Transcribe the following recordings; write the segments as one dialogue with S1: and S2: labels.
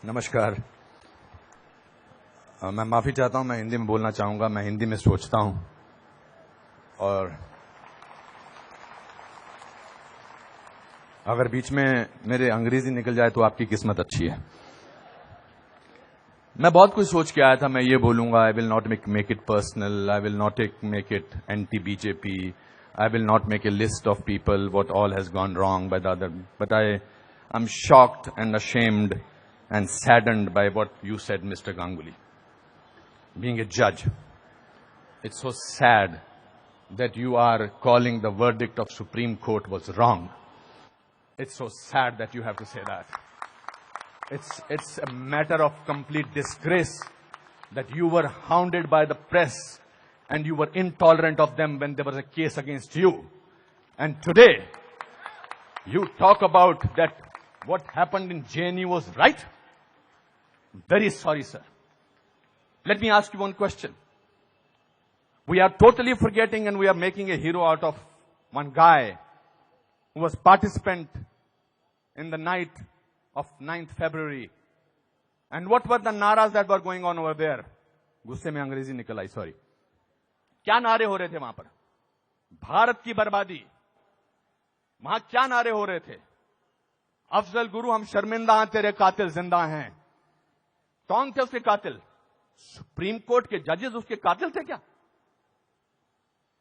S1: नमस्कार। मैं माफी चाहता हूं, मैं हिंदी में बोलना चाहूंगा। मैं हिंदी में सोचता हूं और अगर बीच में मेरे अंग्रेजी निकल जाए तो आपकी किस्मत अच्छी है। मैं बहुत कुछ सोच के आया था। मैं ये बोलूंगा, I will not make it personal, I will not make it anti BJP, I will not make a list of people what all has gone wrong by the other, but I am shocked and ashamed and saddened by what you said, Mr. Ganguly. Being a judge, it's so sad that you are calling the verdict of Supreme Court was wrong. It's so sad that you have to say that. It's a matter of complete disgrace that you were hounded by the press and you were intolerant of them when there was a case against you. And today, you talk about that what happened in JNU was right. Very sorry, sir. Let me ask you one question. We are totally forgetting and we are making a hero out of one guy who was participant in the night of 9th February. And what were the naras that were going on over there? गुस्से में अंग्रेजी निकल आई, sorry. क्या नारे हो रहे थे वहां पर? भारत की बर्बादी। वहां क्या नारे हो रहे थे? अफजल गुरु, हम शर्मिंदा हैं, तेरे कातिल जिंदा हैं। कौन थे उसके कातिल? सुप्रीम कोर्ट के जजेस उसके कातिल थे क्या?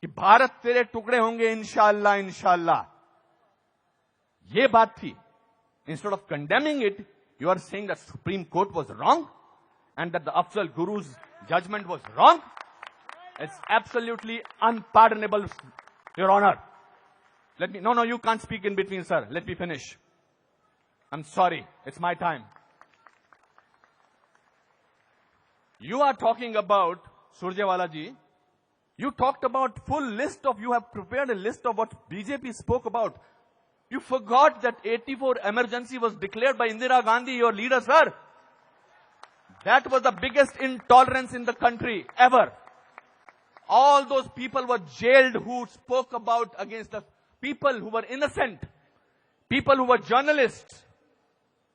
S1: कि भारत तेरे टुकड़े होंगे इंशाअल्लाह इंशाअल्लाह, ये बात थी। Instead of condemning it, you are saying that Supreme Court was wrong and that the Afzal Guru's judgement was wrong. It's absolutely unpardonable, your honour. Let me, no, you can't speak in between, sir. Let me finish. I'm sorry. It's my time. You are talking about, Surjewala ji, you talked about full list of, you have prepared a list of what BJP spoke about. You forgot that 84 emergency was declared by Indira Gandhi, your leader, sir. That was the biggest intolerance in the country ever. All those people were jailed who spoke about against the people who were innocent, people who were journalists,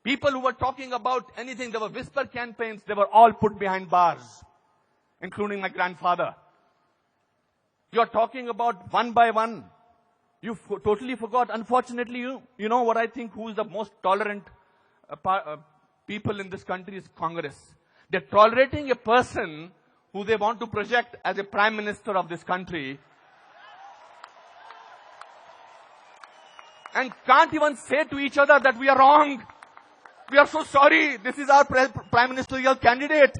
S1: people who were talking about anything. There were whisper campaigns. They were all put behind bars, including my grandfather. You're talking about one by one. You totally forgot. Unfortunately, you know what I think, who is the most tolerant people in this country is Congress. They're tolerating a person who they want to project as a prime minister of this country, and can't even say to each other that we are wrong. We are so sorry. This is our prime ministerial candidate.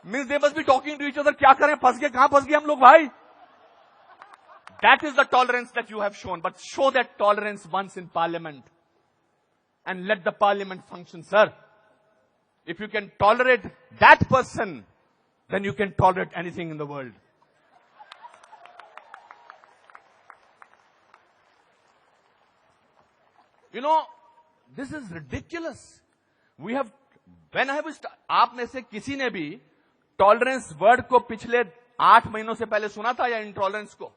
S1: Means they must be talking to each other. क्या करें? फंस गए, कहां फंस गए हम लोग भाई? That is the tolerance that you have shown. But show that tolerance once in parliament and let the parliament function, sir. If you can tolerate that person, then you can tolerate anything in the world. You know, this is ridiculous. We have, when I was, आप में से किसी ने भी tolerance word को पिछले 8 महीनों से पहले सुना था या इंटॉलरेंस को?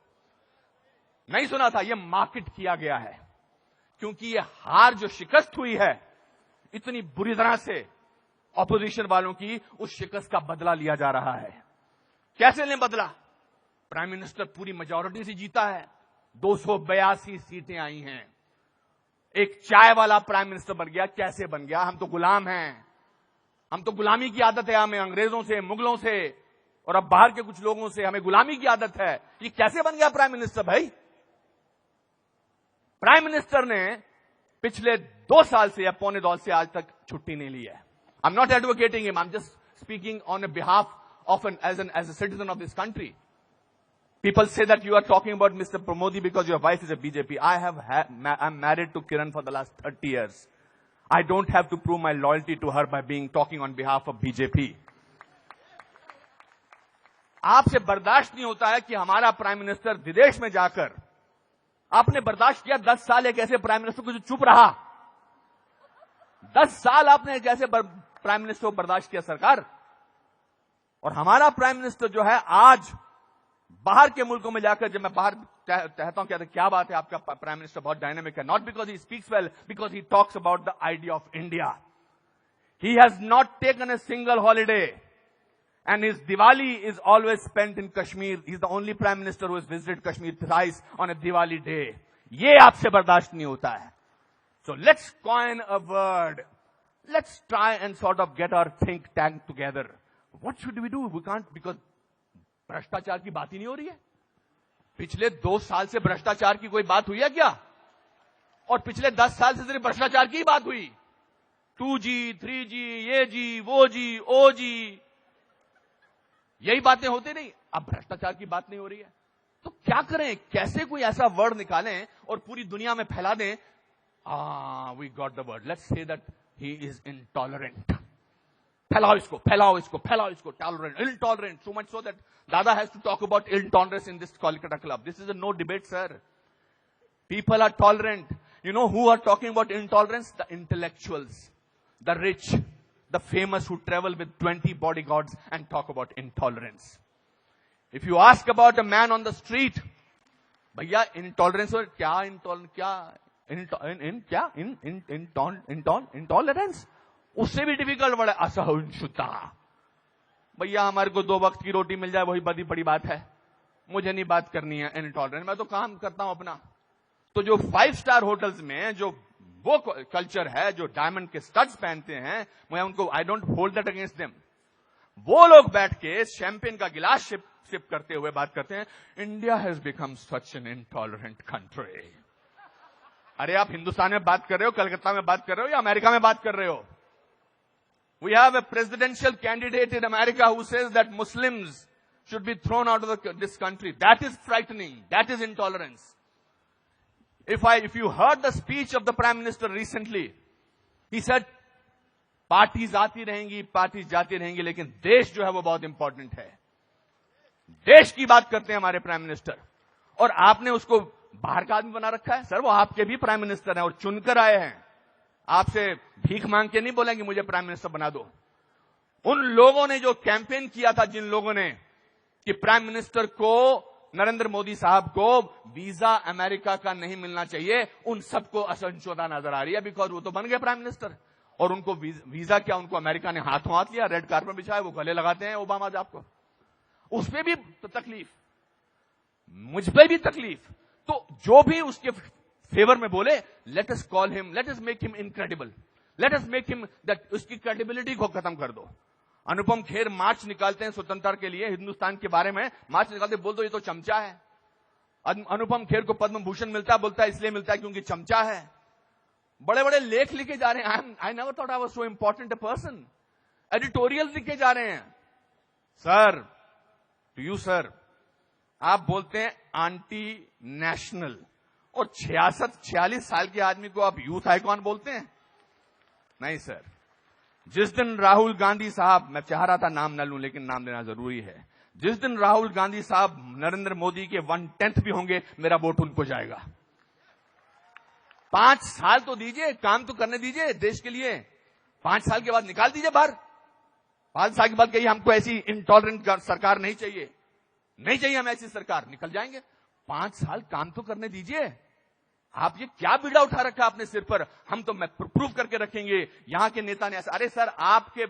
S1: नहीं सुना था। ये मार्केट किया गया है क्योंकि ये हार जो शिकस्त हुई है इतनी बुरी तरह से ऑपोजिशन वालों की, उस शिकस्त का बदला लिया जा रहा है। कैसे लें बदला? प्राइम मिनिस्टर पूरी मेजॉरिटी से जीता है, 282 सीटें आई हैं। एक चाय वाला प्राइम मिनिस्टर बन गया। कैसे बन गया? हम तो गुलाम हैं, हम तो गुलामी की आदत है हमें, अंग्रेजों से, मुगलों से और अब बाहर के कुछ लोगों से हमें गुलामी की आदत है। ये कैसे बन गया प्राइम मिनिस्टर भाई? प्राइम मिनिस्टर ने पिछले 2 साल से या पौने 2 से आज तक छुट्टी नहीं ली है। I am not advocating him, I am just speaking on behalf of as a citizen of this country. People say that you are talking about Mr. Modi because your wife is a BJP. I'm married to Kiran for the last 30 years. I don't have to prove my loyalty to her by talking on behalf of BJP. आपसे बर्दाश्त नहीं होता है कि हमारा prime minister विदेश में जाकर, आपने बर्दाश्त किया 10 साल एक ऐसे प्राइम मिनिस्टर को जो चुप रहा। 10 साल आपने एक ऐसे प्राइम मिनिस्टर को बर्दाश्त किया सरकार। और हमारा प्राइम मिनिस्टर जो है आज बाहर के मुल्कों में जाकर, जब मैं बाहर कहता हूं कहते क्या बात है आपका प्राइम मिनिस्टर बहुत डायनामिक है, not because he speaks well, because he talks about the idea of India. He has not taken a single holiday. And his Diwali is always spent in Kashmir. He's the only prime minister who has visited Kashmir thrice on a Diwali day. ये आपसे बर्दाश्त नहीं होता है. So let's coin a word. Let's try and sort of get our think tank together. What should we do? We can't, because भ्रष्टाचार की बात ही नहीं हो रही है. पिछले 2 साल से भ्रष्टाचार की कोई बात हुई है क्या? और पिछले 10 साल से सिर्फ भ्रष्टाचार की बात हुई. 2G, 3G, ये जी, वो जी, ओ जी, यही बातें होती नहीं. अब भ्रष्टाचार की बात नहीं हो रही है. तो क्या करें? कैसे कोई ऐसा वर्ड निकालें और पूरी दुनिया में फैला दें? We got the word. Let's say that he is intolerant. फैलाओ इसको, फैलाओ इसको, फैलाओ इसको. Tolerant, intolerant. So much so that Dada has to talk about intolerance in this Kolkata club. This is a no debate, sir. People are tolerant. You know who are talking about intolerance? The intellectuals, the rich, the famous who travel with 20 bodyguards and talk about intolerance. If you ask about a man on the street, भैया intolerance और क्या intolerance उससे भी difficult word है असहिष्णुता. भैया हमारे को 2 वक्त की रोटी मिल जाए वही बड़ी बात है. मुझे नहीं बात करनी है इनटॉलरेंट. मैं तो काम करता हूं अपना. तो जो 5 स्टार होटल्स में जो वो कल्चर है, जो डायमंड के स्टड्स पहनते हैं, मैं उनको I don't hold that against them. वो लोग बैठ के शैंपेन का गिलास सिप करते हुए बात करते हैं, India has become such an intolerant country. अरे आप हिंदुस्तान में बात कर रहे हो, कलकत्ता में बात कर रहे हो या अमेरिका में बात कर रहे हो? We have a presidential candidate in America who says that Muslims should be thrown out of this country. That is frightening. That is intolerance. If you heard the speech of the Prime Minister recently, he said, parties आती रहेंगी, parties जाती रहेंगी, लेकिन देश जो है वो बहुत इंपॉर्टेंट है. देश की बात करते हैं हमारे प्राइम मिनिस्टर, और आपने उसको बाहर का आदमी बना रखा है. सर वो आपके भी प्राइम मिनिस्टर हैं और चुनकर आए हैं. आपसे भीख मांग के नहीं बोलेंगे मुझे प्राइम मिनिस्टर बना दो. उन लोगों ने जो कैंपेन किया था, जिन लोगों ने कि प्राइम मिनिस्टर को, नरेंद्र मोदी साहब को वीजा अमेरिका का नहीं मिलना चाहिए, उन सबको असहिष्णुता नजर आ रही है. बिकॉज वो तो बन गए प्राइम मिनिस्टर और उनको वीजा क्या, उनको अमेरिका ने हाथों हाथ लिया, रेड कार्पेट बिछाया, वो गले लगाते हैं ओबामा साहब को. उस पर भी तकलीफ, मुझ पर भी तकलीफ. तो जो भी उसके फेवर में बोले, let us call him, let us make him incredible, let us make him that, उसकी क्रेडिबिलिटी को खत्म कर दो. अनुपम खेर मार्च निकालते हैं स्वतंत्रता के लिए, हिंदुस्तान के बारे में मार्च निकालते, बोल दो ये तो चमचा है. अनुपम खेर को पद्म भूषण मिलता है, बोलता है इसलिए मिलता है क्योंकि चमचा है. बड़े बड़े लेख लिखे जा रहे हैं. I never thought I was so important a person. Editorial लिखे जा रहे हैं. सर, टू यू सर, आप बोलते हैं एंटी नेशनल, और 46 साल के आदमी को आप यूथ आइकॉन बोलते हैं? नहीं सर. जिस दिन राहुल गांधी साहब, मैं चाह रहा था नाम न लूं लेकिन नाम लेना जरूरी है, जिस दिन राहुल गांधी साहब नरेंद्र मोदी के 1/10 भी होंगे, मेरा वोट उनको जाएगा. 5 साल तो दीजिए, काम तो करने दीजिए देश के लिए. 5 साल के बाद निकाल दीजिए बाहर. 5 साल के बाद कहिए हमको ऐसी इंटॉलरेंट सरकार नहीं चाहिए, नहीं चाहिए हमें ऐसी सरकार, निकल जाएंगे. 5 साल काम तो करने दीजिए. आप ये क्या बीड़ा उठा रखा अपने सिर पर, हम तो प्रूव करके रखेंगे, यहां के नेता ने ऐसा. अरे सर, आपके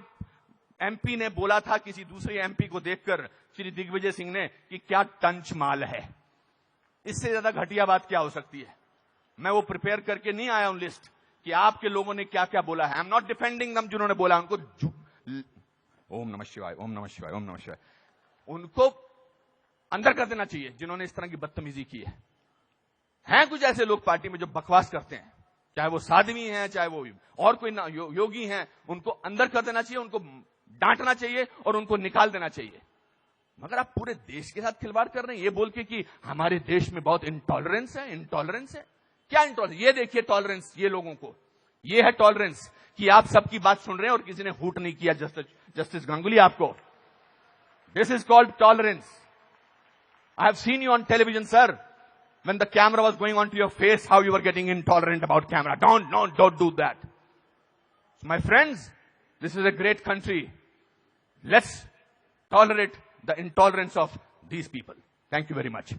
S1: एमपी ने बोला था किसी दूसरे एमपी को देखकर, श्री दिग्विजय सिंह ने, कि क्या टंच माल है. इससे ज्यादा घटिया बात क्या हो सकती है? मैं वो प्रिपेयर करके नहीं आया हूं लिस्ट कि आपके लोगों ने क्या क्या बोला है. आई एम नॉट डिफेंडिंग दम. जिन्होंने बोला उनको ओम नमः शिवाय, ओम नमः शिवाय, ओम नमः शिवाय, उनको अंदर कर देना चाहिए जिन्होंने इस तरह की बदतमीजी की है. हैं कुछ ऐसे लोग पार्टी में जो बकवास करते हैं, चाहे वो साध्वी हैं, चाहे वो और कोई योगी हैं, उनको अंदर कर देना चाहिए, उनको डांटना चाहिए और उनको निकाल देना चाहिए. मगर आप पूरे देश के साथ खिलवाड़ कर रहे हैं ये बोल के कि हमारे देश में बहुत इंटॉलरेंस है. इंटॉलरेंस है क्या? इंटॉलरेंस ये देखिए, टॉलरेंस ये लोगों को, ये है टॉलरेंस कि आप सबकी बात सुन रहे हैं और किसी ने हूट नहीं किया. जस्टिस गांगुली आपको, this is called tolerance. I have seen you on television, sir. When the camera was going onto your face, how you were getting intolerant about camera. Don't do that. So my friends, this is a great country. Let's tolerate the intolerance of these people. Thank you very much.